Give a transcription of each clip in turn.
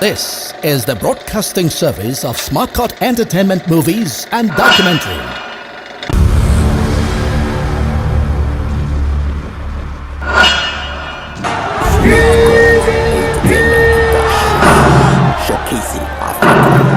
This is the broadcasting service of Smartcut Entertainment Movies and Documentary. Showcasing Africa.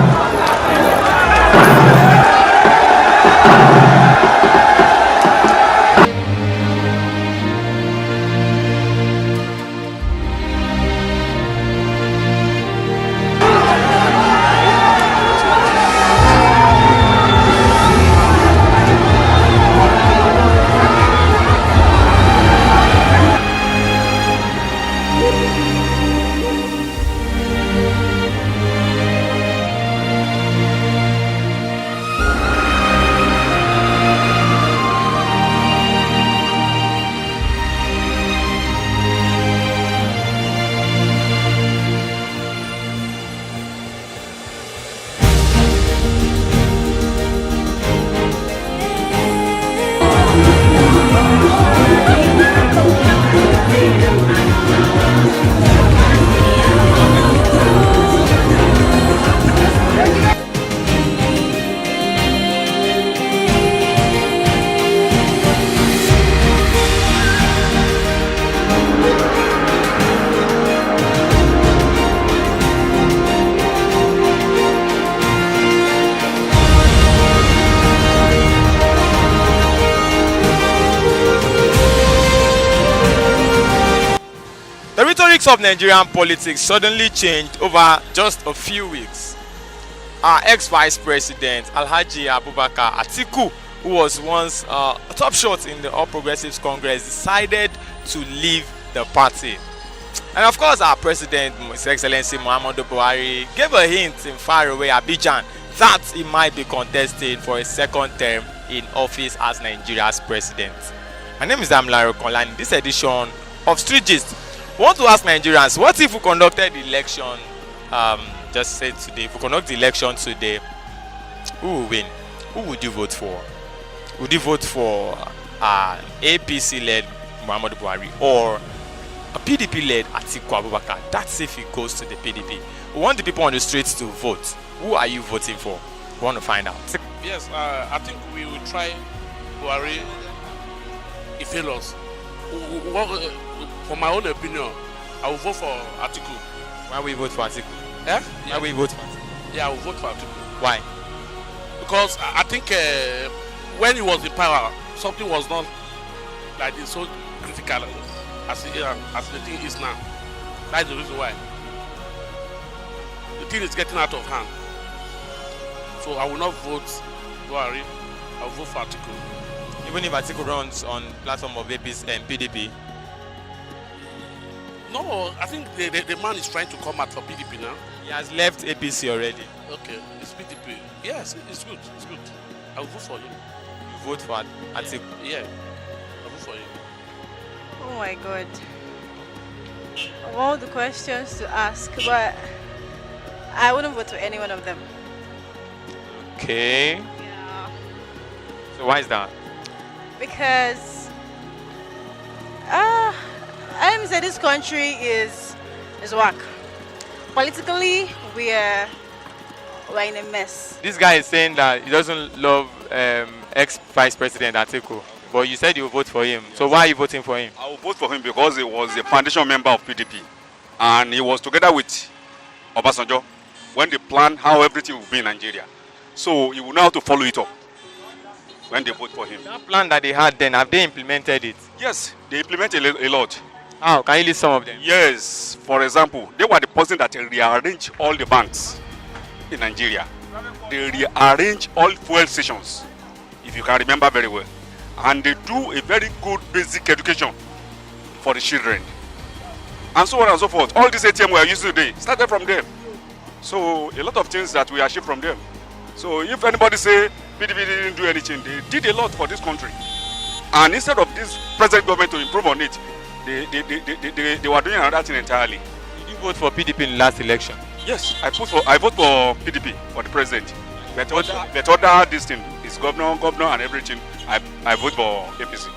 The rhetorics of Nigerian politics suddenly changed over just a few weeks. Our ex-vice president Alhaji Abubakar Atiku, who was once a top shot in the All Progressives Congress, decided to leave the party. And of course, our president, His Excellency Muhammadu Buhari, gave a hint in faraway Abidjan that he might be contesting for a second term in office as Nigeria's president. My name is Damilare Okonla. In this edition of Street Gist, we want to ask Nigerians, what if we conducted the election, just say today, if we conduct the election today, who will win? Who would you vote for? Would you vote for APC-led Muhammadu Buhari or a PDP-led Atiku Abubakar? That's if it goes to the PDP. We want the people on the streets to vote. Who are you voting for? We want to find out. Yes, I think we will try Buhari if he lost. For my own opinion, I will vote for Atiku. Why will you vote for Atiku? Yeah? Why will you vote for Atiku? Yeah, I will vote for Atiku. Why? Because I think when he was in power, something was not like this so critical as the thing is now. That's the reason why. The thing is getting out of hand. So I will not vote Buhari. I will vote for Atiku. Even if Atiku runs on platform of APC and PDP? No, I think the man is trying to come out for PDP now. He has left APC already. Okay, it's PDP. Yes, it's good. It's good. I will vote for him. You vote for Atiku? Yeah, I will vote for him. Oh my God. Of all the questions to ask, but I wouldn't vote for any one of them. Okay. Yeah. So why is that? Because I would say this country is whack. Politically, we're in a mess. This guy is saying that he doesn't love ex-vice president Atiku, but you said you vote for him. So why are you voting for him? I will vote for him because he was a foundation member of PDP, and he was together with Obasanjo when they planned how everything will be in Nigeria. So he will know how to follow it up when they vote for him. That plan that they had then, have they implemented it? Yes, they implemented a lot. How? Can you list some of them? Yes, for example, they were the person that rearranged all the banks in Nigeria. They rearrange all fuel stations, if you can remember very well. And they do a very good basic education for the children. And so on and so forth. All this ATM we are using today started from them. So a lot of things that we achieved from them. So if anybody say PDP didn't do anything, they did a lot for this country. And instead of this present government to improve on it, they were doing another thing entirely. Did you vote for PDP in the last election? Yes, I vote for PDP for the president. But other this thing is governor and everything. I vote for APC.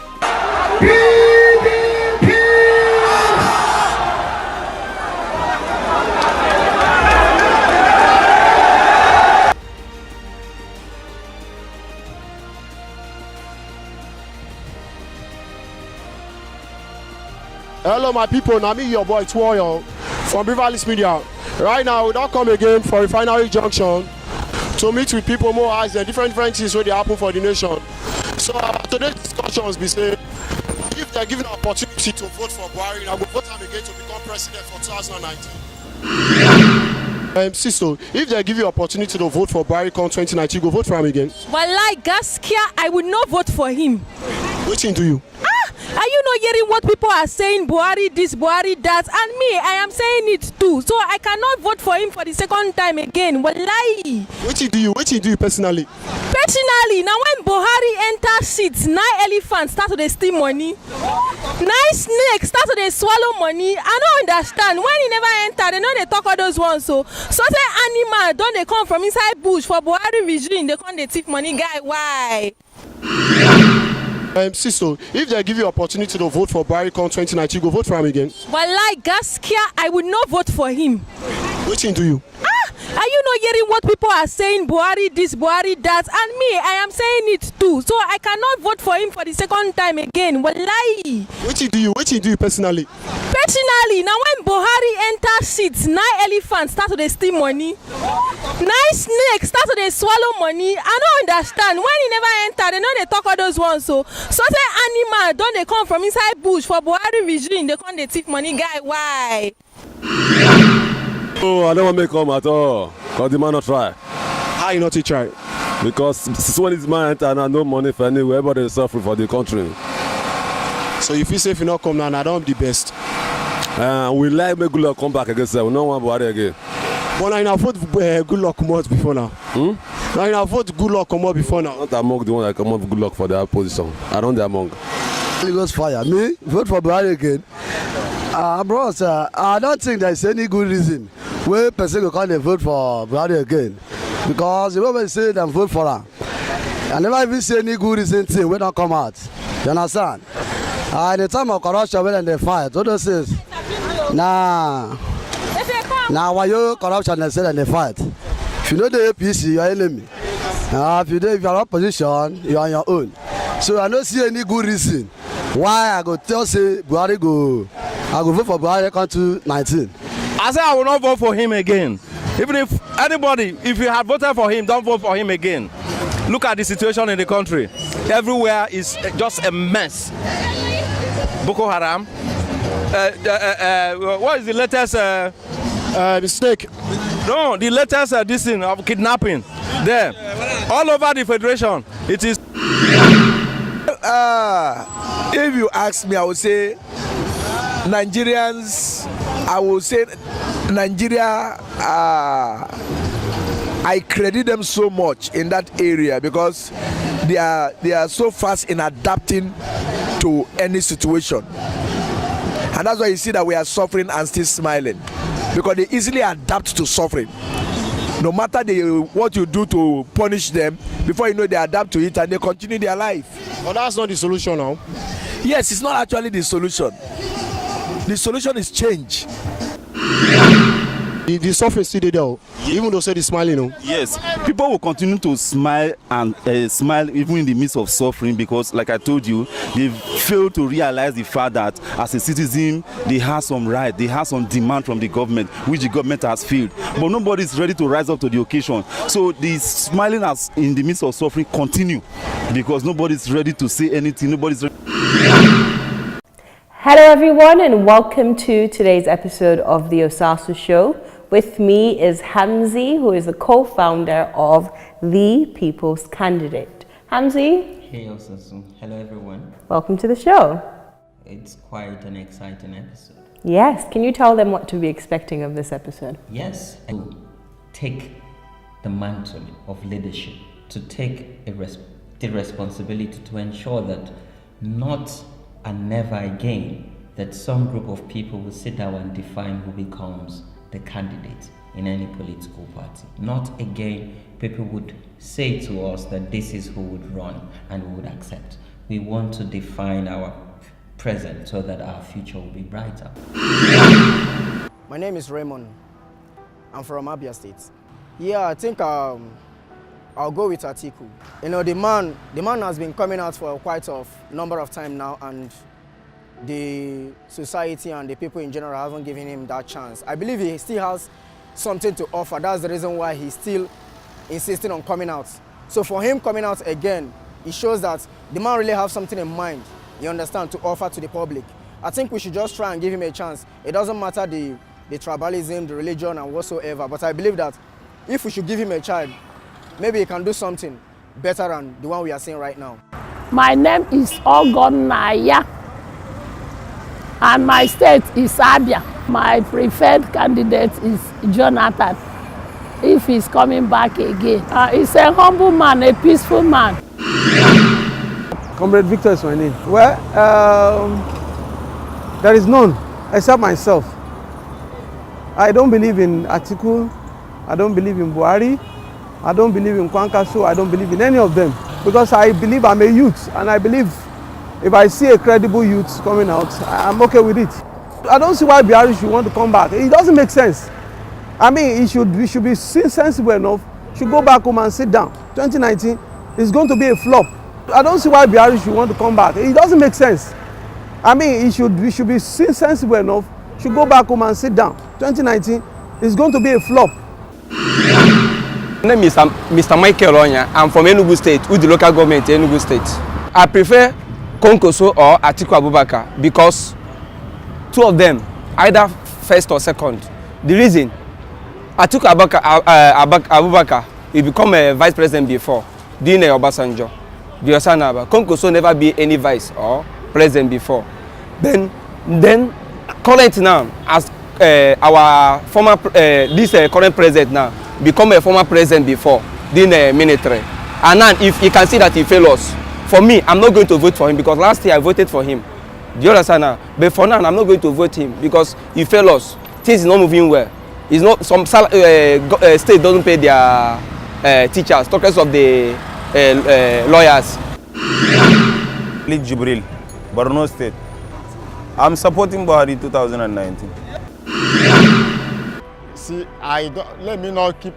Hello, my people. Now me, your boy Twoyo from Beverly's Media. Right now, we don't come again for Refinery Junction to meet with people more as the different things where they happen for the nation. So today's discussions be saying, if they're given an opportunity to vote for Buhari, I will vote him again to become president for 2019. Sister, if they give you opportunity to vote for Buhari come 2019, go vote for him again. But like Gaskia, I would not vote for him. Waiting to you. Are you not hearing what people are saying? Buhari this, Buhari that, and me, I am saying it too. So I cannot vote for him for the second time again. Wallahi. Waiting do you personally? Personally, now when Buhari enters seats, 9 elephants start to dey steal money. 9 snakes start to dey swallow money. I don't understand. When he never enter, they know they talk all those ones. So say animal don't they come from inside bush for Buhari regime? They come they thief money, guy. Why? Sister, if they give you opportunity to vote for Buhari come 2019, go vote for him again. But like Gaskia, I would not vote for him. Waiting do you? Are you not hearing what people are saying? Buhari this, Buhari that, and me, I am saying it too. So I cannot vote for him for the second time again. Wallahi. Waiting do you personally? Personally, now when Buhari enters seats, 9 elephants start to dey steal money. 9 snakes start to dey swallow money. I don't understand. When he never enter, they know they talk all those ones. So say animal don't they come from inside bush for Buhari regime? They come they thief money, guy. Why? Oh, I don't want to make come at all. Because the man not try. How you not to try? Because since when this man enter and no money for anywhere, everybody is suffering for the country. So if you say if you not come now, I don't the best. We like make good luck come back again, sir. We don't want Buhari again. But now vote good luck come out before now. Now vote good luck come out before now. Not among the one that come out good luck for their position. I don't the among. Lagos fire. Me vote for Buhari again. Bros, I don't think there's any good reason where person go come and vote for Buhari again. Because the moment say them vote for her, I never even see any good reason thing when don't come out. You understand? At the time of corruption when they fight, all those things. Now why you corruption they say that they fight? If you know the APC, you are enemy. If you are opposition, you are on your own. So I don't see any good reason why I go tell say Buhari go. I go vote for Buhari come 2019. I say I will not vote for him again. Even if anybody, if you had voted for him, don't vote for him again. Look at the situation in the country. Everywhere is just a mess. Boko Haram. What is the latest mistake? No, the latest this thing of kidnapping. There, all over the federation, it is. If you ask me, I would say Nigerians. I will say Nigeria. I credit them so much in that area because they are so fast in adapting to any situation, and that's why you see that we are suffering and still smiling because they easily adapt to suffering. No matter what you do to punish them, before you know they adapt to it and they continue their life. But that's not the solution now. Yes, it's not actually the solution. The solution is change. The suffering still there, even though say the smiling. Yes, people will continue to smile and smile even in the midst of suffering because, like I told you, they fail to realize the fact that as a citizen, they have some right, they have some demand from the government, which the government has failed. But nobody is ready to rise up to the occasion. So the smiling as in the midst of suffering continue because nobody is ready to say anything. Nobody's ready. Hello everyone and welcome to today's episode of the Osasu Show. With me is Hamzi, who is the co-founder of The People's Candidate. Hamzi? Hey Osasu. Hello everyone. Welcome to the show. It's quite an exciting episode. Yes. Can you tell them what to be expecting of this episode? Yes. To take the mantle of leadership, to take the responsibility to ensure that not and never again that some group of people will sit down and define who becomes the candidate in any political party. Not again people would say to us that this is who would run and we would accept. We want to define our present so that our future will be brighter. My name is Raymond. I'm from Abia State. Yeah, I think I'll go with Atiku. You know, the man has been coming out for quite a number of time now, and the society and the people in general haven't given him that chance. I believe he still has something to offer. That's the reason why he's still insisting on coming out. So for him coming out again, it shows that the man really has something in mind, you understand, to offer to the public. I think we should just try and give him a chance. It doesn't matter the tribalism, the religion, and whatsoever, but I believe that if we should give him a chance, maybe he can do something better than the one we are seeing right now. My name is Ogonaya, and my state is Abia. My preferred candidate is Jonathan, if he's coming back again. He's a humble man, a peaceful man. Comrade Victor is my name. Well, there is none except myself. I don't believe in Atiku, I don't believe in Buhari, I don't believe in Kwankwaso, I don't believe in any of them. Because I believe I'm a youth, and I believe if I see a credible youth coming out, I'm okay with it. I don't see why Buhari should want to come back. It doesn't make sense. I mean, we should be sensible enough, should go back home and sit down. 2019 is going to be a flop. I don't see why Buhari should want to come back. It doesn't make sense. I mean, we should be sensible enough, should go back home and sit down. 2019 is going to be a flop. My name is Mr. Michael Onya. I'm from Enugu State, with the local government Enugu State. I prefer Kwankwaso or Atiku Abubakar because two of them, either first or second. The reason, Atiku Abubakar, he become a vice president before, during Obasanjo. Kwankwaso never be any vice or president before. Then current now, as our former, this current president now, become a former president before, during the military. And now, if you can see that he failed us, for me, I'm not going to vote for him because last year I voted for him. Do you understand now? But for now, I'm not going to vote him because he failed us. Things is not moving well. It's not, some state doesn't pay their teachers, talkers of the lawyers. Jibril, Borno State. I'm supporting Buhari 2019. See,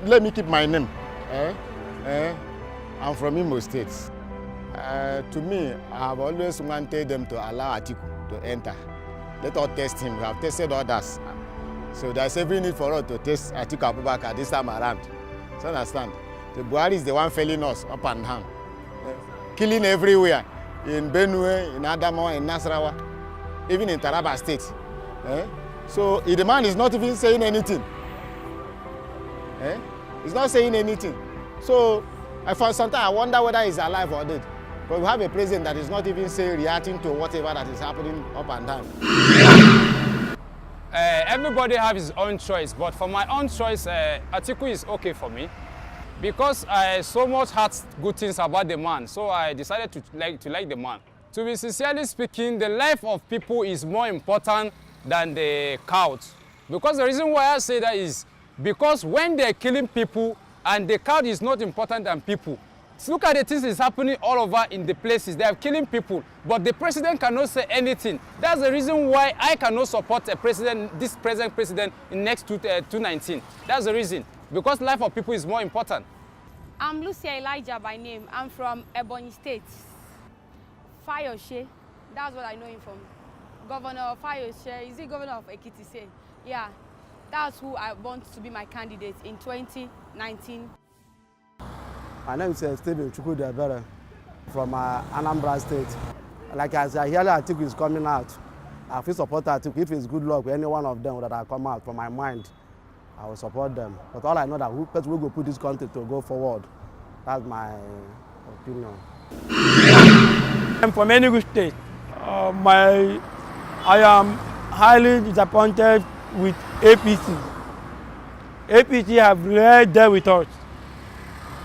let me keep my name. I'm from Imo State. To me, I have always wanted them to allow Atiku to enter. Let us test him. We have tested others. So there's every need for us to test Atiku Abubakar this time around. So understand? The Buhari is the one failing us up and down. Killing everywhere. In Benue, in Adamawa, in Nasarawa, even in Taraba State. So the man is not even saying anything. He's not saying anything. So sometimes I wonder whether he's alive or dead. But we have a president that is not even reacting to whatever that is happening up and down. Everybody has his own choice, but for my own choice, Atiku is okay for me. Because I so much heard good things about the man, so I decided to like the man. To be sincerely speaking, the life of people is more important than the cows. Because the reason why I say that is because when they're killing people and the cow is not important than people. Look at the things that's happening all over in the places. They are killing people, but the president cannot say anything. That's the reason why I cannot support a president, this present president in next 2019. That's the reason. Because life of people is more important. I'm Lucia Elijah by name. I'm from Ebonyi State. Fayose, that's what I know him from. Governor Fayose, is he governor of Ekiti State? Yeah, that's who I want to be my candidate in 2019. My name is Stephen Chukwudebere from Anambra State. Like as I hear Atiku is coming out, I feel support Atiku. If it's good luck with any one of them that I come out from my mind, I will support them. But all I know that who will go put this country to go forward. That's my opinion. I'm from Enugu State. I am highly disappointed with APC. APC have really dealt with us.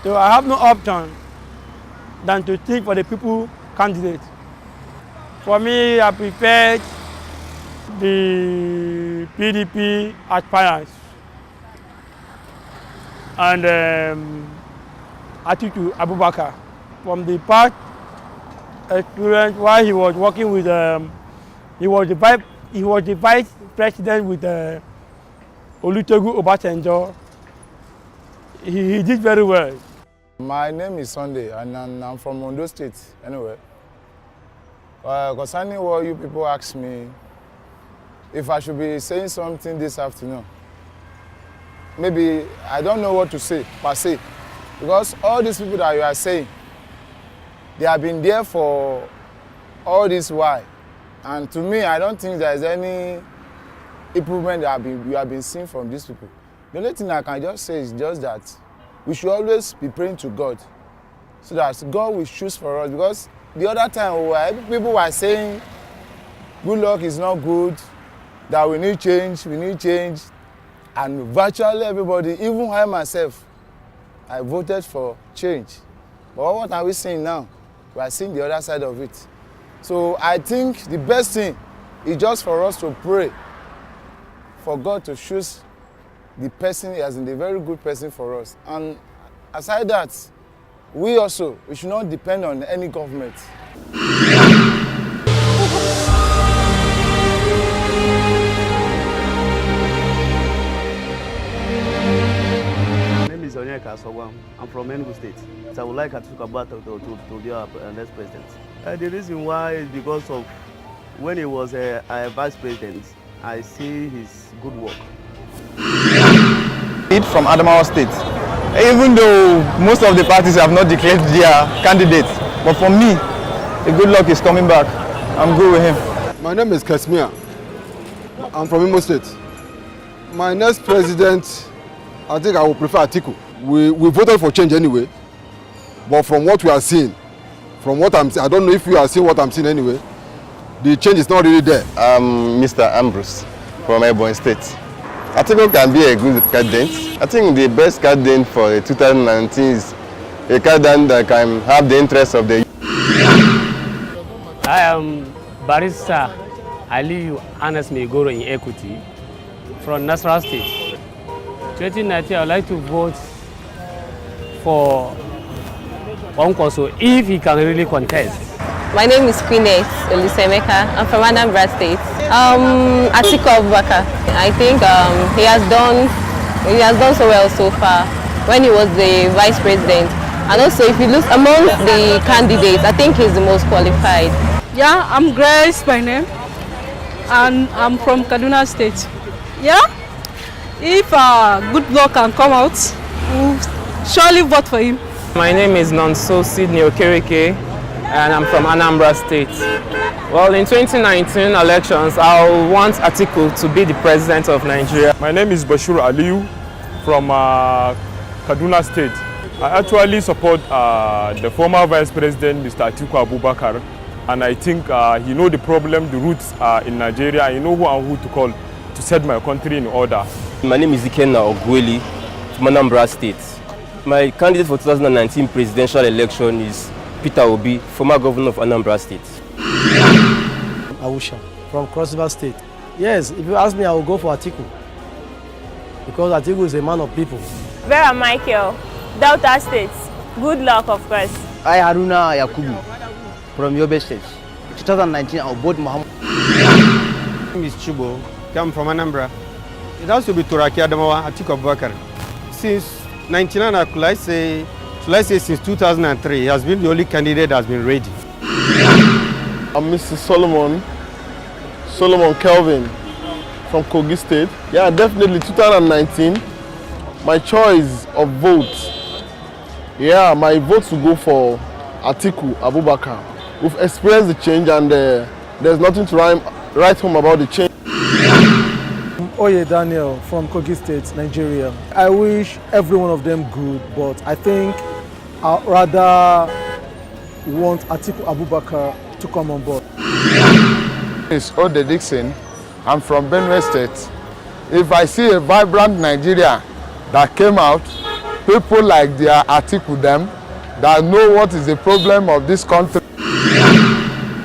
So I have no option than to think for the people candidate. For me, I prefer the PDP aspirants and Atiku Abubakar. From the past experience while he was working with, he was the vice president with Olusegun Obasanjo. He did very well. My name is Sunday and I'm from Ondo State anyway. Concerning what you people asked me, if I should be saying something this afternoon, maybe I don't know what to say per se, because all these people that you are saying, they have been there for all this while, and to me, I don't think there is any improvement that you have been seeing from these people. The only thing I can just say is just that we should always be praying to God, so that God will choose for us. Because the other time people were saying good luck is not good, that we need change, and virtually everybody, even I myself, I voted for change. But what are we seeing now? We are seeing the other side of it. So I think the best thing is just for us to pray for God to choose the person as in the very good person for us. And aside that, we should not depend on any government. My name is Onyeka Asogwam. I'm from Enugu State. So I would like Atiku Abubakar to be our next president. The reason why is because of when he was a vice president, I see his good work. From Adamawa State. Even though most of the parties have not declared their candidates, but for me, the good luck is coming back. I'm good with him. My name is Kasmia. I'm from Imo State. My next president, I think I will prefer Atiku. We voted for change anyway, but from what we are seeing, from what I'm seeing, I don't know if you are seeing what I'm seeing anyway, the change is not really there. I'm Mr. Ambrose from Ebonyi State. Atiku can be a good candidate. I think the best candidate for 2019 is a candidate that can have the interest of the youth. I am Barrister Aliyu Anas Megoro in Equity from Nasarawa State. 2019, I would like to vote for Onkoso if he can really contest. My name is Queenette Elisemeka. I'm from Anambra State. Atiku Abubakar. I think he has done so well so far when he was the vice president. And also, if you look among the candidates, I think he's the most qualified. Yeah, I'm Grace by name, and I'm from Kaduna State. Yeah, if good luck can come out, we'll surely vote for him. My name is Nonso Sidney Okereke, and I'm from Anambra State. Well, in 2019 elections, I want Atiku to be the president of Nigeria. My name is Bashir Aliyu from Kaduna State. I actually support the former Vice President, Mr. Atiku Abubakar, and I think he knows the problem, the roots in Nigeria. He knows who and who to call to set my country in order. My name is Ikenna Ogweli from Anambra State. My candidate for 2019 presidential election is Peter Obi, former governor of Anambra State. Awusha from Cross River State. Yes, if you ask me, I will go for Atiku because Atiku is a man of people. Vera Michael, Delta State. Good luck, of course. I Haruna Yakubu from Yobe State. 2019, I'll vote Muhammad. My name is Chibo. Come from Anambra. It has to be Turaki Adamawa Atiku Abubakar. Since 1999, should I say since 2003, he has been the only candidate that has been ready. I'm Mr. Solomon Kelvin from Kogi State. Yeah, definitely 2019. My choice of vote. Yeah, my vote will go for Atiku Abubakar. We've experienced the change and there's nothing to write home about the change. Oye Daniel from Kogi State, Nigeria. I wish every one of them good, but I think I'd rather want Atiku Abubakar to come on board. It's Ode Dixon. I'm from Benue State. If I see a vibrant Nigeria that came out, people like their Atiku them, that know what is the problem of this country.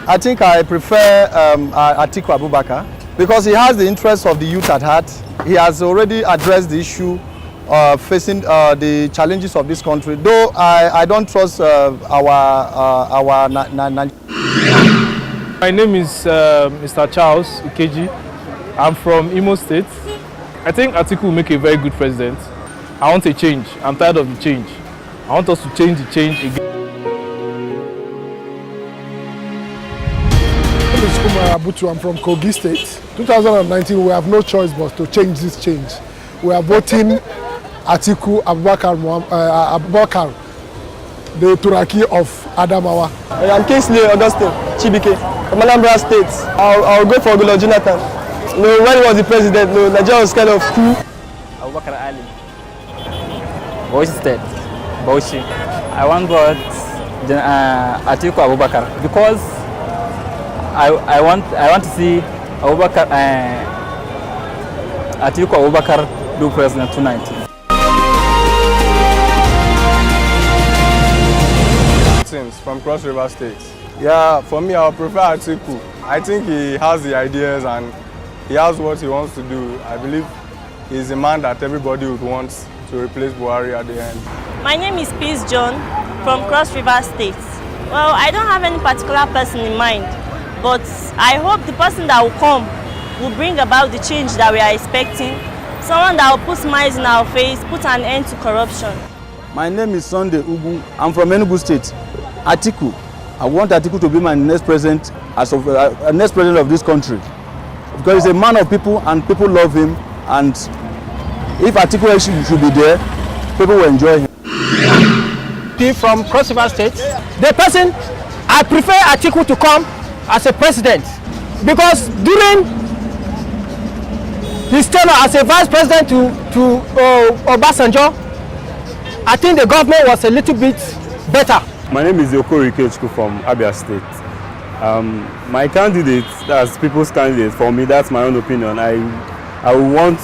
I think I prefer Atiku Abubakar because he has the interests of the youth at heart. He has already addressed the issue facing the challenges of this country. Though I don't trust our My name is Mr. Charles Ikeji. I'm from Imo State. I think Atiku will make a very good president. I want a change. I'm tired of the change. I want us to change the change again. Umar Abutu. I'm from Kogi State. 2019, we have no choice but to change this change. We are voting Atiku Abubakar, the Turaki of Adamawa. I'm Kingsley Augustine Chibike from Anambra State. I'll go for Goodluck Jonathan. When he was the president, Nigeria was kind of cool. Abubakar Ali. Bauchi State. Bauchi. I want to vote Atiku Abubakar because I want to see Abubakar Atiku Abubakar do president 2019. From Cross River State. Yeah, for me, I would prefer Atiku. I think he has the ideas and he has what he wants to do. I believe he's a man that everybody would want to replace Buhari at the end. My name is Peace John from Cross River State. Well, I don't have any particular person in mind, but I hope the person that will come will bring about the change that we are expecting. Someone that will put smiles in our face, put an end to corruption. My name is Sunday Ugu. I'm from Enugu State. Atiku. I want Atiku to be my next president next president of this country. Because he's a man of people and people love him. And if Atiku should be there, people will enjoy him. From Cross River State. The person, I prefer Atiku to come as a president. Because during his tenure as a vice president to Obasanjo, I think the government was a little bit better. My name is Yoko Rikechku from Abia State. My candidate, that's people's candidate, for me, that's my own opinion. I want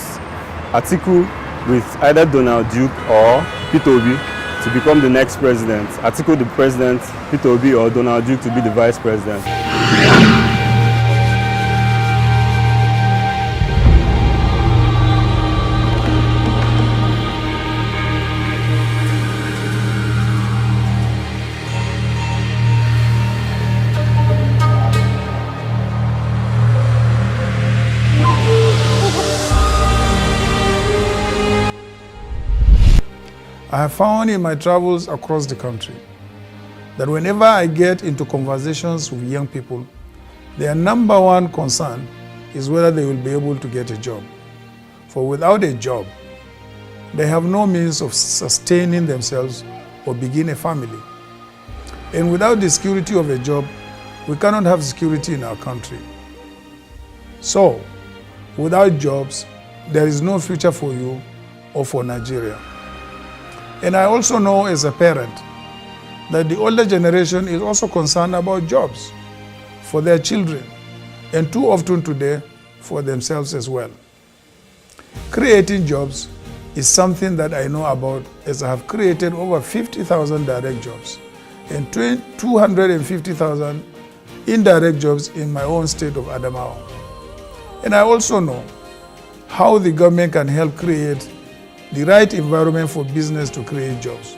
Atiku with either Donald Duke or Peter Obi to become the next president. Atiku the president, Peter Obi or Donald Duke to be the vice president. I have found in my travels across the country that whenever I get into conversations with young people, their number one concern is whether they will be able to get a job. For without a job, they have no means of sustaining themselves or begin a family. And without the security of a job, we cannot have security in our country. So, without jobs, there is no future for you or for Nigeria. And I also know as a parent that the older generation is also concerned about jobs for their children, and too often today for themselves as well. Creating jobs is something that I know about, as I have created over 50,000 direct jobs and 250,000 indirect jobs in my own state of Adamawa. And I also know how the government can help create the right environment for business to create jobs.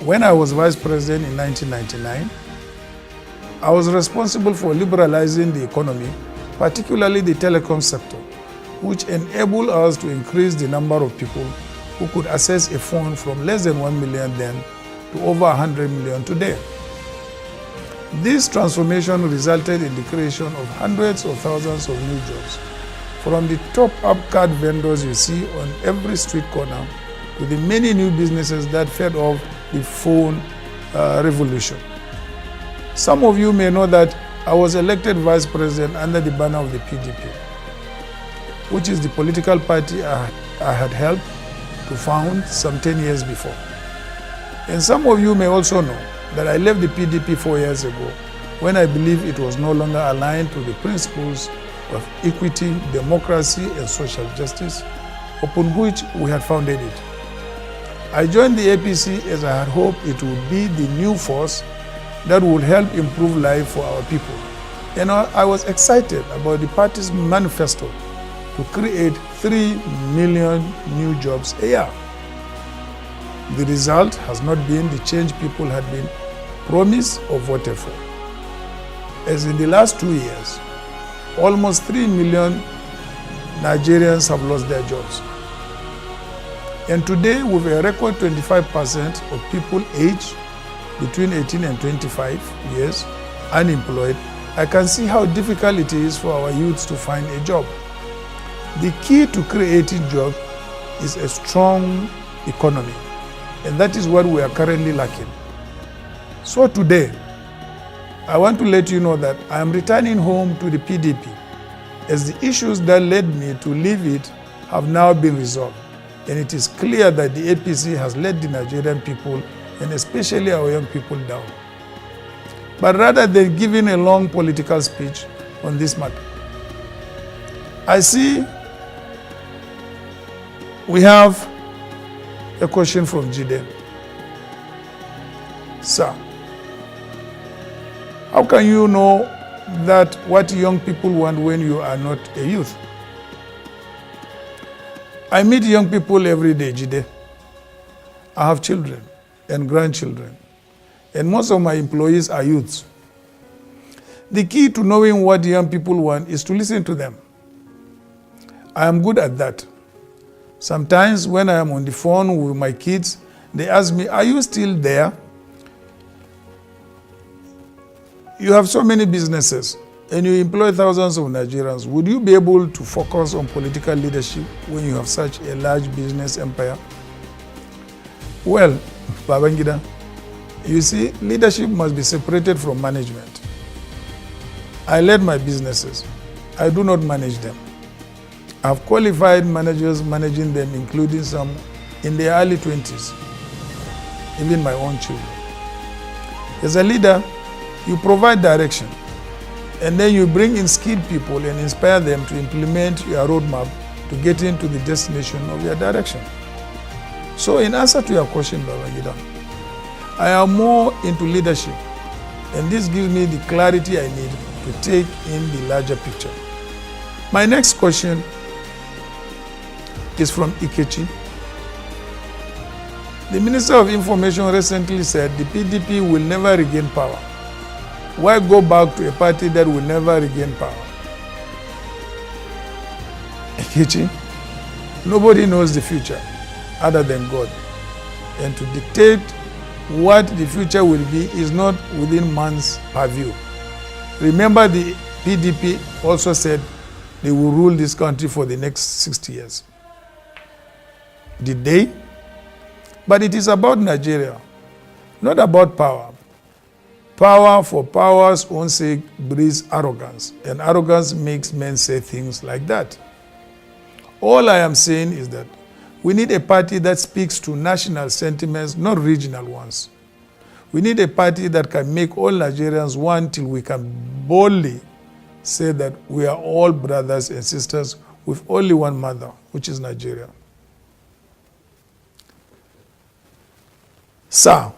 When I was vice president in 1999, I was responsible for liberalizing the economy, particularly the telecom sector, which enabled us to increase the number of people who could access a phone from less than 1 million then to over 100 million today. This transformation resulted in the creation of hundreds of thousands of new jobs, from the top-up card vendors you see on every street corner to the many new businesses that fed off the phone revolution. Some of you may know that I was elected vice president under the banner of the PDP, which is the political party I had helped to found some 10 years before. And some of you may also know that I left the PDP 4 years ago when I believed it was no longer aligned to the principles of equity, democracy, and social justice, upon which we had founded it. I joined the APC as I had hoped it would be the new force that would help improve life for our people. And I was excited about the party's manifesto to create 3 million new jobs a year. The result has not been the change people had been promised or voted for. As in the last 2 years, almost 3 million Nigerians have lost their jobs. And today, with a record 25% of people aged between 18 and 25 years unemployed, I can see how difficult it is for our youths to find a job. The key to creating jobs is a strong economy, and that is what we are currently lacking. So today, I want to let you know that I am returning home to the PDP, as the issues that led me to leave it have now been resolved, and it is clear that the APC has let the Nigerian people, and especially our young people, down. But rather than giving a long political speech on this matter, I see we have a question from Jide. Sir, how can you know that what young people want when you are not a youth? I meet young people every day, Jide. I have children and grandchildren, and most of my employees are youths. The key to knowing what young people want is to listen to them. I am good at that. Sometimes when I am on the phone with my kids, they ask me, "Are you still there? You have so many businesses and you employ thousands of Nigerians. Would you be able to focus on political leadership when you have such a large business empire?" Well, Babangida, you see, leadership must be separated from management. I led my businesses. I do not manage them. I have qualified managers managing them, including some in their early 20s, even my own children. As a leader, you provide direction, and then you bring in skilled people and inspire them to implement your roadmap to get into the destination of your direction. So in answer to your question, Babangida, I am more into leadership, and this gives me the clarity I need to take in the larger picture. My next question is from Ikechi. The Minister of Information recently said the PDP will never regain power. Why go back to a party that will never regain power? Ikechi, nobody knows the future other than God. And to dictate what the future will be is not within man's purview. Remember, the PDP also said they will rule this country for the next 60 years. Did they? But it is about Nigeria, not about power. Power for power's own sake breeds arrogance, and arrogance makes men say things like that. All I am saying is that we need a party that speaks to national sentiments, not regional ones. We need a party that can make all Nigerians one till we can boldly say that we are all brothers and sisters with only one mother, which is Nigeria. Sir,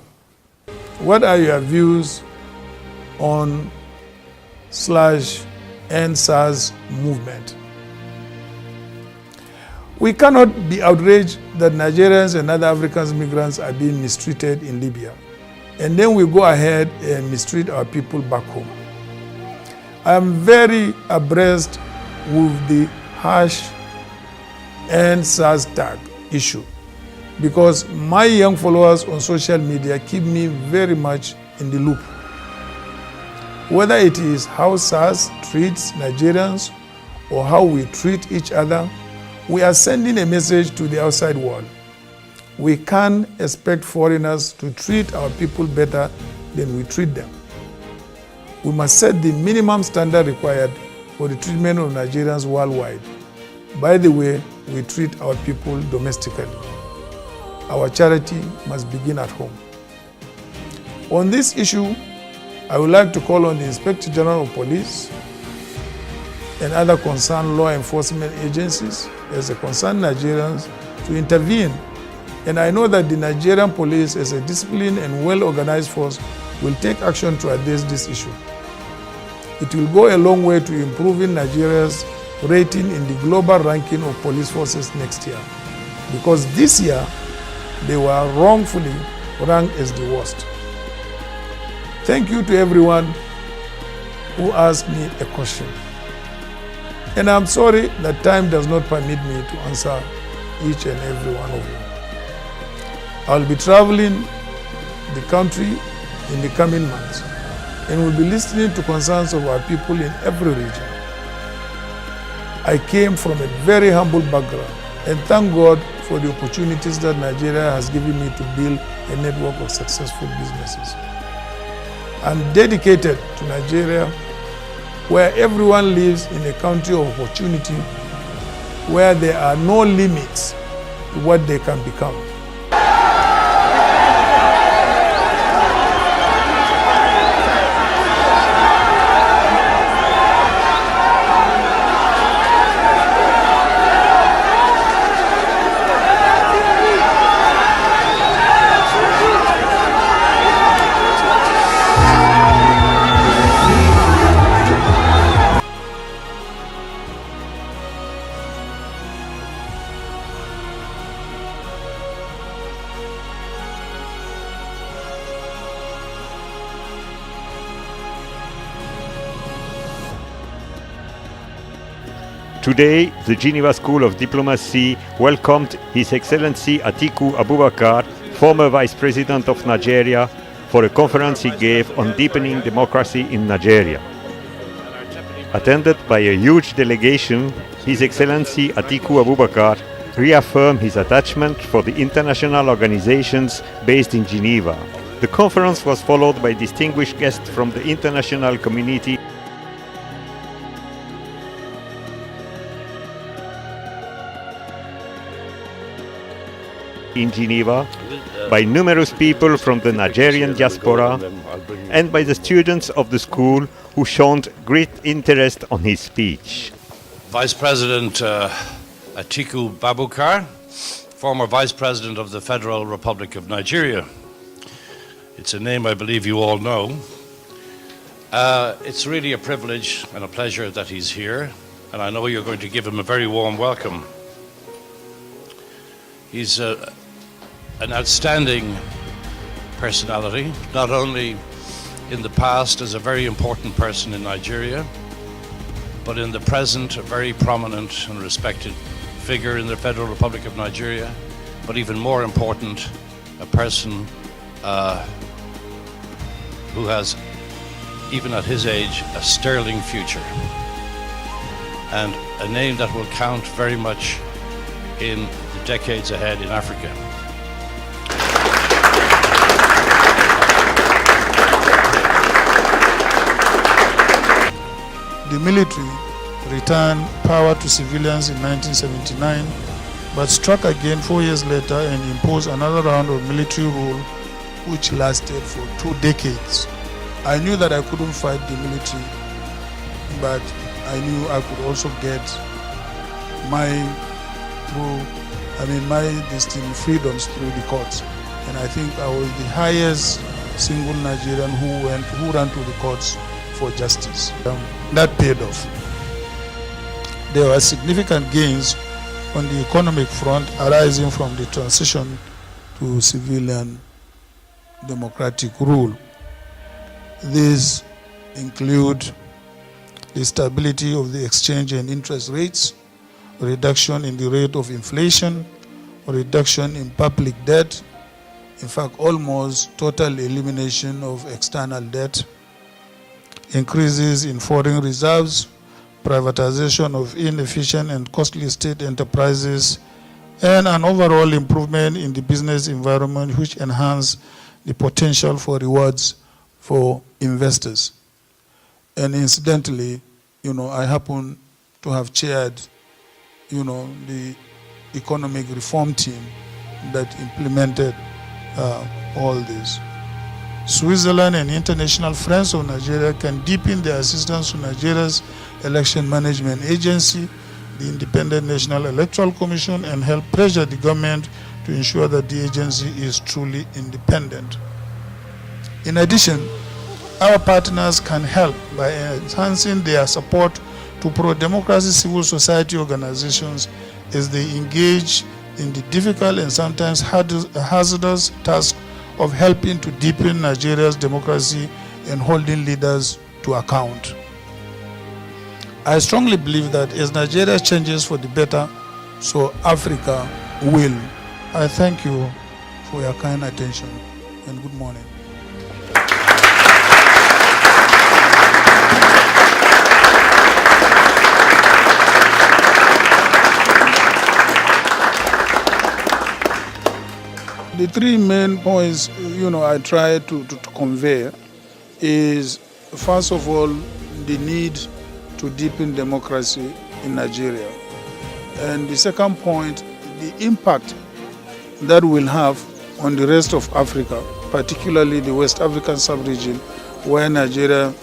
what are your views on /EndSARS movement? We cannot be outraged that Nigerians and other African migrants are being mistreated in Libya, and then we go ahead and mistreat our people back home. I am very abreast with the #EndSARS tag issue, because my young followers on social media keep me very much in the loop. Whether it is how SARS treats Nigerians or how we treat each other, we are sending a message to the outside world. We can't expect foreigners to treat our people better than we treat them. We must set the minimum standard required for the treatment of Nigerians worldwide. By the way we treat our people domestically. Our charity must begin at home. On this issue, I would like to call on the Inspector General of Police and other concerned law enforcement agencies as a concerned Nigerians to intervene. And I know that the Nigerian police, as a disciplined and well-organized force, will take action to address this issue. It will go a long way to improving Nigeria's rating in the global ranking of police forces next year, because this year they were wrongfully ranked as the worst. Thank you to everyone who asked me a question. And I'm sorry that time does not permit me to answer each and every one of you. I'll be traveling the country in the coming months, and will be listening to concerns of our people in every region. I came from a very humble background, and thank God for the opportunities that Nigeria has given me to build a network of successful businesses. I'm dedicated to Nigeria, where everyone lives in a country of opportunity, where there are no limits to what they can become. Today, the Geneva School of Diplomacy welcomed His Excellency Atiku Abubakar, former Vice President of Nigeria, for a conference he gave on deepening democracy in Nigeria. Attended by a huge delegation, His Excellency Atiku Abubakar reaffirmed his attachment for the international organizations based in Geneva. The conference was followed by distinguished guests from the international community in Geneva, by numerous people from the Nigerian diaspora, and by the students of the school who showed great interest on his speech. Vice President Atiku Abubakar, former Vice President of the Federal Republic of Nigeria. It's a name I believe you all know. It's really a privilege and a pleasure that he's here, and I know you're going to give him a very warm welcome. He's an outstanding personality, not only in the past as a very important person in Nigeria, but in the present a very prominent and respected figure in the Federal Republic of Nigeria, but even more important, a person who has, even at his age, a sterling future, and a name that will count very much in the decades ahead in Africa. The military returned power to civilians in 1979, but struck again 4 years later and imposed another round of military rule which lasted for 2 decades. I knew that I couldn't fight the military, but I knew I could also get my freedoms through the courts. And I think I was the highest single Nigerian who ran to the courts for justice. That paid off. There were significant gains on the economic front arising from the transition to civilian democratic rule. These include the stability of the exchange and interest rates, a reduction in the rate of inflation, a reduction in public debt, in fact almost total elimination of external debt, increases in foreign reserves, privatization of inefficient and costly state enterprises, and an overall improvement in the business environment which enhance the potential for rewards for investors. And incidentally, I happen to have chaired, the economic reform team that implemented all this. Switzerland and international friends of Nigeria can deepen their assistance to Nigeria's election management agency, the Independent National Electoral Commission, and help pressure the government to ensure that the agency is truly independent. In addition, our partners can help by enhancing their support to pro-democracy civil society organizations as they engage in the difficult and sometimes hazardous task of helping to deepen Nigeria's democracy and holding leaders to account. I strongly believe that as Nigeria changes for the better, so Africa will. I thank you for your kind attention and good morning. The three main points, I try to convey is, first of all, the need to deepen democracy in Nigeria. And the second point, the impact that will have on the rest of Africa, particularly the West African sub-region, where Nigeria,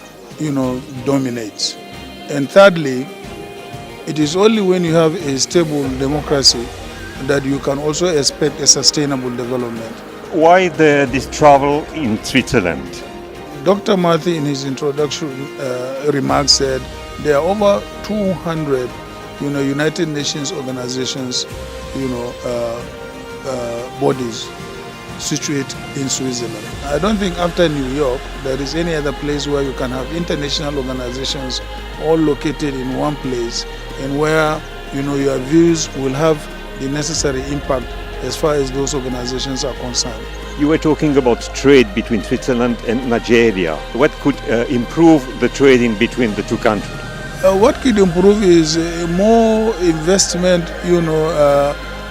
dominates. And thirdly, it is only when you have a stable democracy that you can also expect a sustainable development. Why this travel in Switzerland? Dr. Marty, in his introduction remarks, said there are over 200, United Nations organizations, bodies situate in Switzerland. I don't think after New York there is any other place where you can have international organizations all located in one place, and where your views will have the necessary impact as far as those organizations are concerned. You were talking about trade between Switzerland and Nigeria. What could improve the trading between the two countries? What could improve is more investment,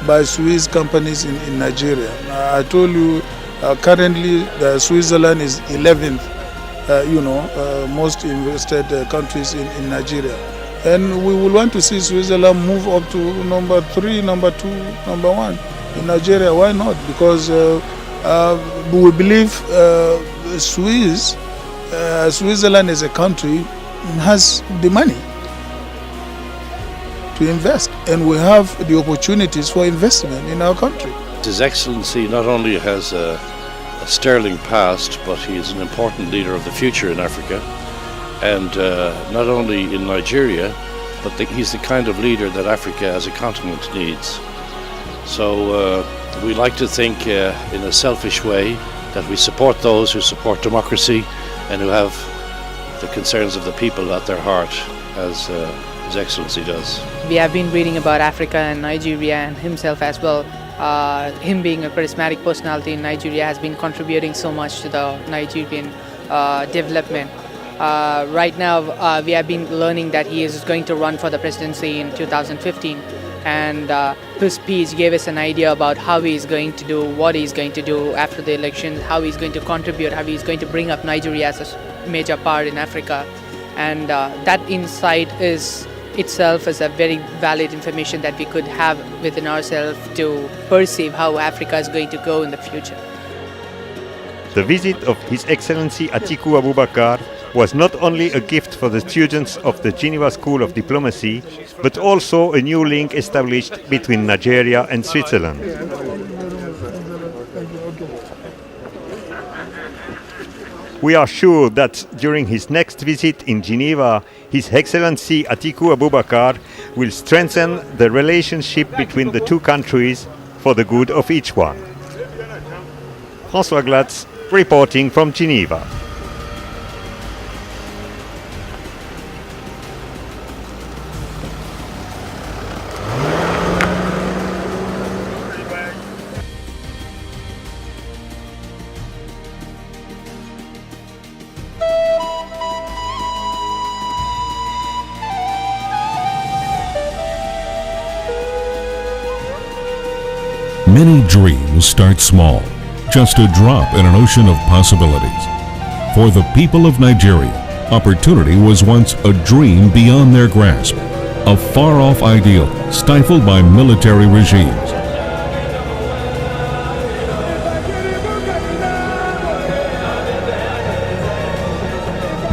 by Swiss companies in Nigeria. I told you currently Switzerland is 11th, most invested countries in Nigeria. And we will want to see Switzerland move up to number 3, number 2, number 1 in Nigeria. Why not? Because we believe Switzerland as a country has the money to invest, and we have the opportunities for investment in our country. His Excellency not only has a sterling past, but he is an important leader of the future in Africa, and not only in Nigeria, but he's the kind of leader that Africa as a continent needs. So we like to think in a selfish way that we support those who support democracy and who have the concerns of the people at their heart, as His Excellency does. We have been reading about Africa and Nigeria and himself as well. Him being a charismatic personality in Nigeria has been contributing so much to the Nigerian development. Right now, we have been learning that he is going to run for the presidency in 2015. And his speech gave us an idea about how he is going to do, what he is going to do after the election, how he is going to contribute, how he is going to bring up Nigeria as a major part in Africa. And that insight itself is a very valid information that we could have within ourselves to perceive how Africa is going to go in the future. The visit of His Excellency Atiku Abubakar was not only a gift for the students of the Geneva School of Diplomacy, but also a new link established between Nigeria and Switzerland. We are sure that during his next visit in Geneva, His Excellency Atiku Abubakar will strengthen the relationship between the two countries for the good of each one. François Glatz, reporting from Geneva. Many dreams start small, just a drop in an ocean of possibilities. For the people of Nigeria, opportunity was once a dream beyond their grasp, a far-off ideal stifled by military regimes.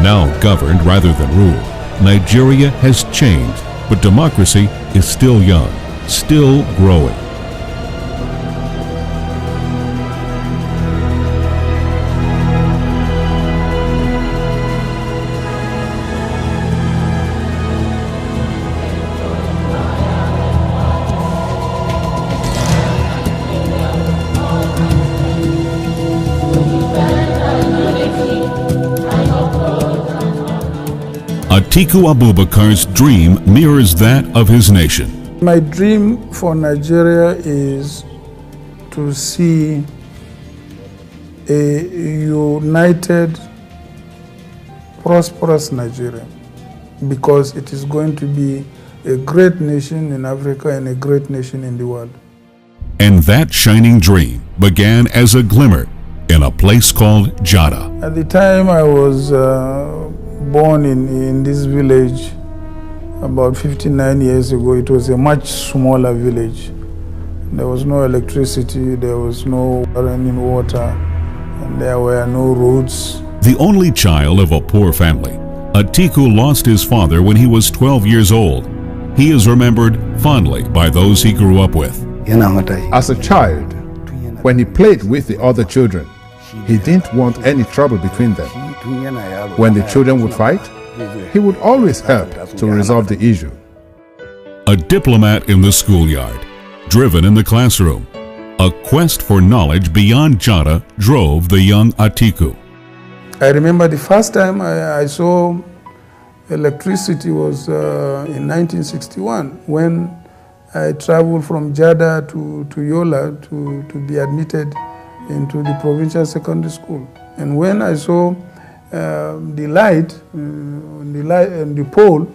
Now governed rather than ruled, Nigeria has changed, but democracy is still young, still growing. Atiku Abubakar's dream mirrors that of his nation. My dream for Nigeria is to see a united, prosperous Nigeria, because it is going to be a great nation in Africa and a great nation in the world. And that shining dream began as a glimmer in a place called Jada. At the time I was born in this village, about 59 years ago, it was a much smaller village. There was no electricity, there was no running water, and there were no roads. The only child of a poor family, Atiku lost his father when he was 12 years old. He is remembered fondly by those he grew up with. As a child, when he played with the other children, he didn't want any trouble between them. When the children would fight, he would always help to resolve the issue. A diplomat in the schoolyard, driven in the classroom. A quest for knowledge beyond Jada drove the young Atiku. I remember the first time I saw electricity was in 1961, when I traveled from Jada to Yola to be admitted into the provincial secondary school. And when I saw the light and the pole,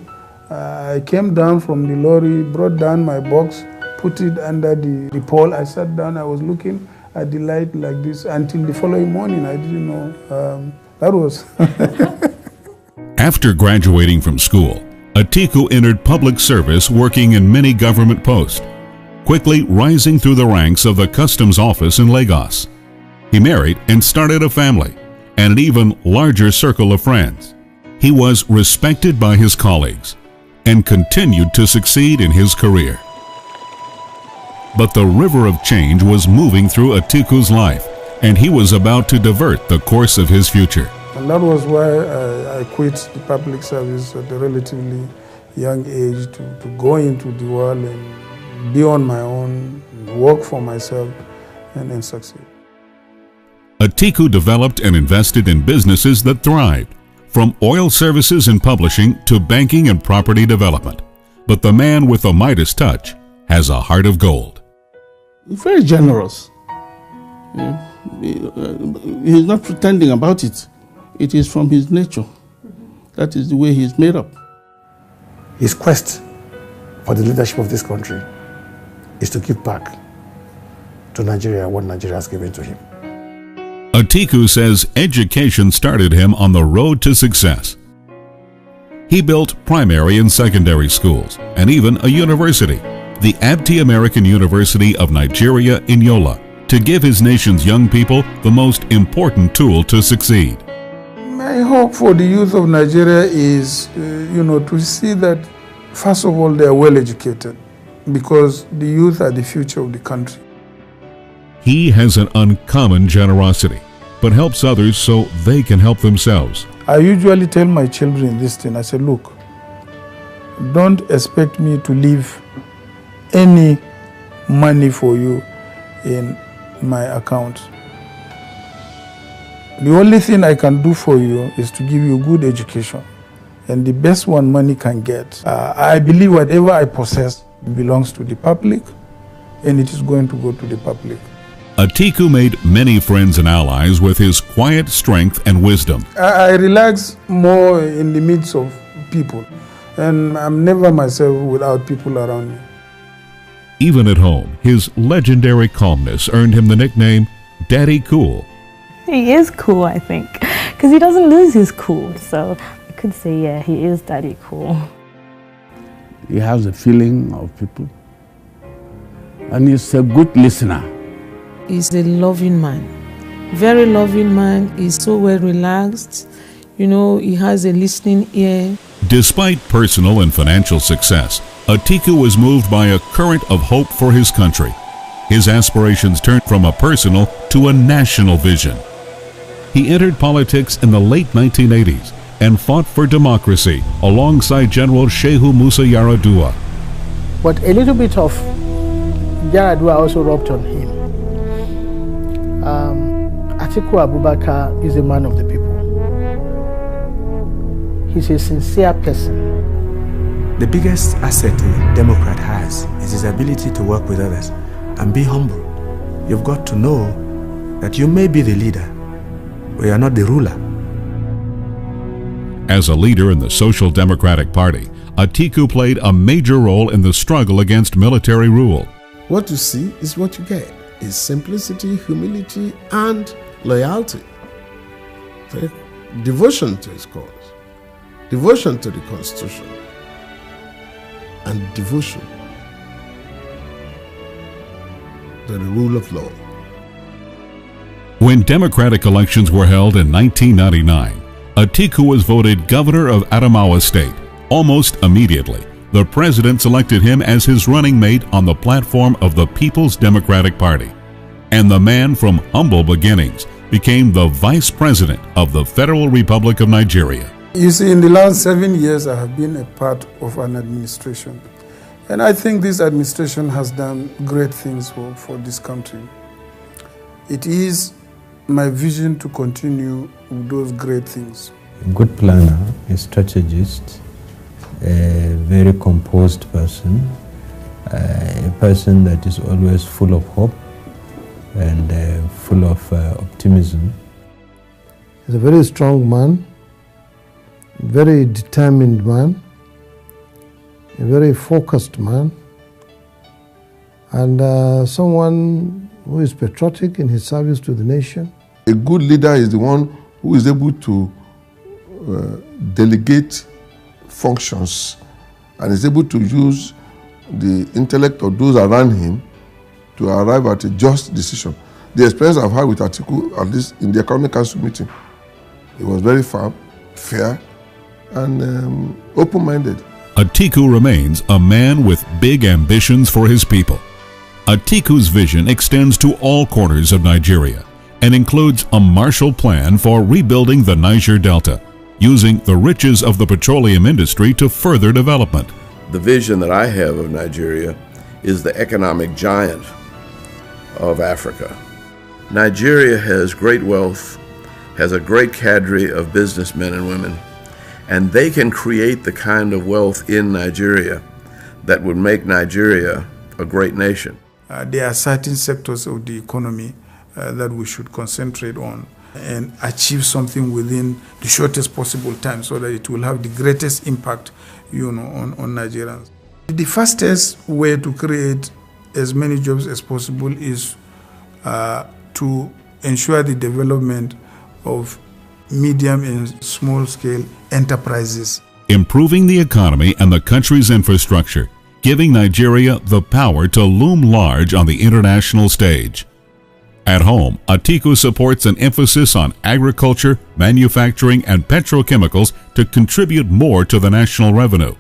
I came down from the lorry, brought down my box, put it under the pole. I sat down, I was looking at the light like this until the following morning. I didn't know. That was. After graduating from school, Atiku entered public service working in many government posts, quickly rising through the ranks of the customs office in Lagos. He married and started a family and an even larger circle of friends. He was respected by his colleagues and continued to succeed in his career. But the river of change was moving through Atiku's life, and he was about to divert the course of his future. And that was why I quit the public service at a relatively young age to go into the world and be on my own, work for myself, and succeed. Atiku developed and invested in businesses that thrived, from oil services and publishing to banking and property development. But the man with the Midas touch has a heart of gold. Very generous. He's not pretending about it. It is from his nature. That is the way he's made up. His quest for the leadership of this country is to give back to Nigeria what Nigeria has given to him. Atiku says education started him on the road to success. He built primary and secondary schools and even a university, the Abti American University of Nigeria in Yola, to give his nation's young people the most important tool to succeed. My hope for the youth of Nigeria is, to see that, first of all, they are well educated, because the youth are the future of the country. He has an uncommon generosity, but helps others so they can help themselves. I usually tell my children this thing. I say, look, don't expect me to leave any money for you in my account. The only thing I can do for you is to give you good education, and the best one money can get. I believe whatever I possess belongs to the public, and it is going to go to the public. Atiku made many friends and allies with his quiet strength and wisdom. I relax more in the midst of people, and I'm never myself without people around me. Even at home, his legendary calmness earned him the nickname Daddy Cool. He is cool, I think, because he doesn't lose his cool. So I could say, yeah, he is Daddy Cool. He has a feeling of people, and he's a good listener. He's a loving man, very loving man. He's so well relaxed. He has a listening ear. Despite personal and financial success, Atiku was moved by a current of hope for his country. His aspirations turned from a personal to a national vision. He entered politics in the late 1980s and fought for democracy alongside General Shehu Musa Yar'Adua. But a little bit of Yar'Adua also rubbed on him. Atiku Abubakar is a man of the people. He's a sincere person. The biggest asset a Democrat has is his ability to work with others and be humble. You've got to know that you may be the leader, but you are not the ruler. As a leader in the Social Democratic Party, Atiku played a major role in the struggle against military rule. What you see is what you get. is simplicity, humility, and loyalty. Devotion to his cause, devotion to the Constitution, and devotion to the rule of law. When democratic elections were held in 1999, Atiku was voted governor of Adamawa State. Almost immediately, the president selected him as his running mate on the platform of the People's Democratic Party. And the man from humble beginnings became the vice president of the Federal Republic of Nigeria. You see, in the last 7 years, I have been a part of an administration. And I think this administration has done great things for this country. It is my vision to continue with those great things. A good planner, a strategist, a very composed person, a person that is always full of hope and full of optimism. He's a very strong man, very determined man, a very focused man, and someone who is patriotic in his service to the nation. A good leader is the one who is able to delegate functions and is able to use the intellect of those around him to arrive at a just decision. The experience I've had with Atiku, at least in the Economic Council meeting, it was very firm, fair, and open-minded. Atiku remains a man with big ambitions for his people. Atiku's vision extends to all corners of Nigeria and includes a Marshall Plan for rebuilding the Niger Delta, using the riches of the petroleum industry to further development. The vision that I have of Nigeria is the economic giant of Africa. Nigeria has great wealth, has a great cadre of businessmen and women, and they can create the kind of wealth in Nigeria that would make Nigeria a great nation. There are certain sectors of the economy that we should concentrate on and achieve something within the shortest possible time so that it will have the greatest impact, on Nigerians. The fastest way to create as many jobs as possible is to ensure the development of medium and small scale enterprises. Improving the economy and the country's infrastructure, giving Nigeria the power to loom large on the international stage. At home, Atiku supports an emphasis on agriculture, manufacturing, and petrochemicals to contribute more to the national revenue.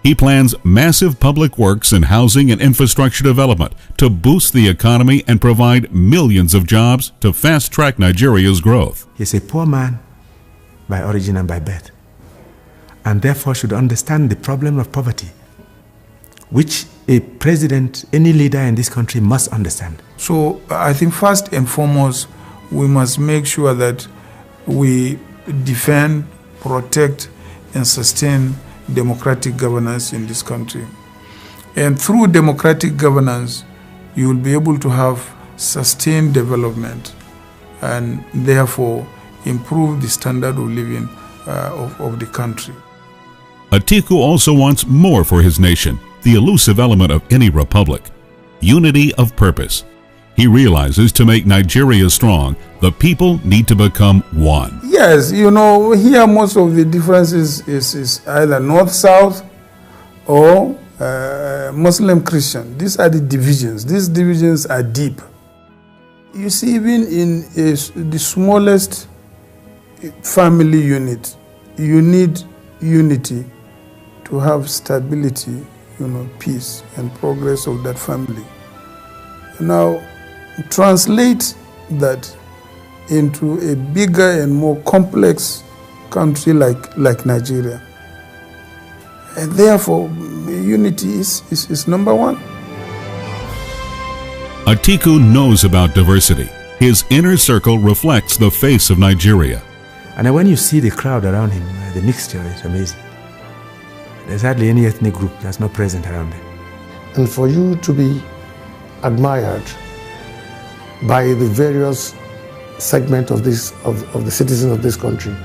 He plans massive public works and housing and infrastructure development to boost the economy and provide millions of jobs to fast-track Nigeria's growth. He's a poor man by origin and by birth, and therefore should understand the problem of poverty, which a president, any leader in this country must understand. So I think first and foremost, we must make sure that we defend, protect, and sustain democratic governance in this country. And through democratic governance, you will be able to have sustained development and therefore improve the standard of living of the country. Atiku also wants more for his nation, the elusive element of any republic: unity of purpose. He realizes to make Nigeria strong, the people need to become one. Yes, here most of the differences is either north-south or Muslim-Christian. These are the divisions. These divisions are deep. You see, even in the smallest family unit, you need unity to have stability, peace and progress of that family. Now, translate that into a bigger and more complex country like Nigeria. And therefore, unity is number one. Atiku knows about diversity. His inner circle reflects the face of Nigeria. And when you see the crowd around him, the mixture is amazing. There's hardly any ethnic group that's not present around him. And for you to be admired by the various segments of the citizens of this country,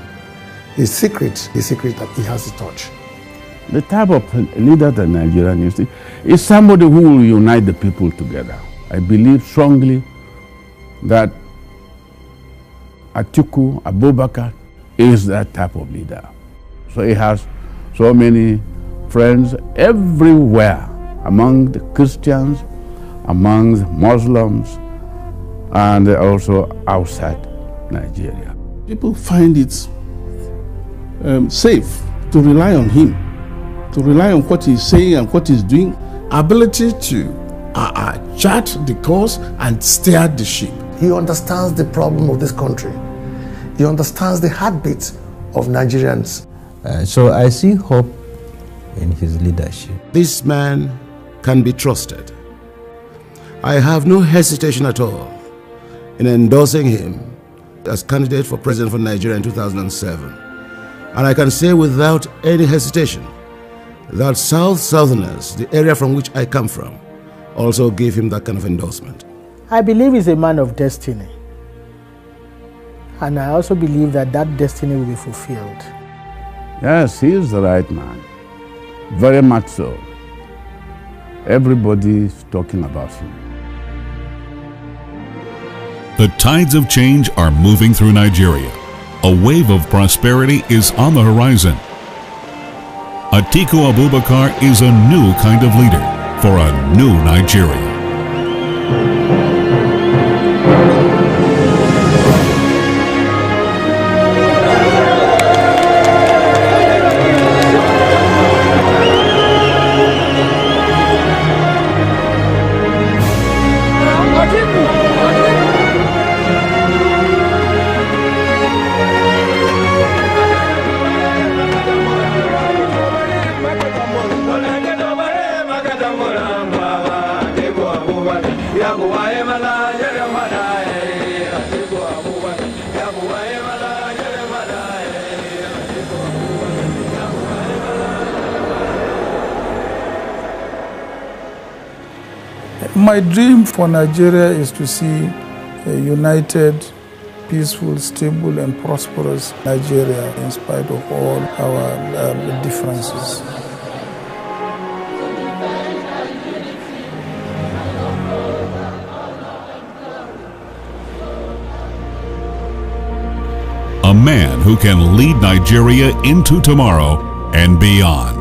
the secret that he has to touch. The type of leader that Nigeria needs is somebody who will unite the people together. I believe strongly that Atiku Abubakar is that type of leader. So he has so many friends everywhere, among the Christians, among Muslims, and also outside Nigeria. People find it safe to rely on him, to rely on what he's saying and what he's doing. Ability to chart the course and steer the ship. He understands the problem of this country. He understands the heartbeat of Nigerians. So I see hope in his leadership. This man can be trusted. I have no hesitation at all in endorsing him as candidate for president for Nigeria in 2007. And I can say without any hesitation that Southerners, the area from which I come from, also gave him that kind of endorsement. I believe he's a man of destiny. And I also believe that that destiny will be fulfilled. Yes, he is the right man. Very much so. Everybody is talking about him. The tides of change are moving through Nigeria. A wave of prosperity is on the horizon. Atiku Abubakar is a new kind of leader for a new Nigeria. My dream for Nigeria is to see a united, peaceful, stable and prosperous Nigeria in spite of all our differences. A man who can lead Nigeria into tomorrow and beyond.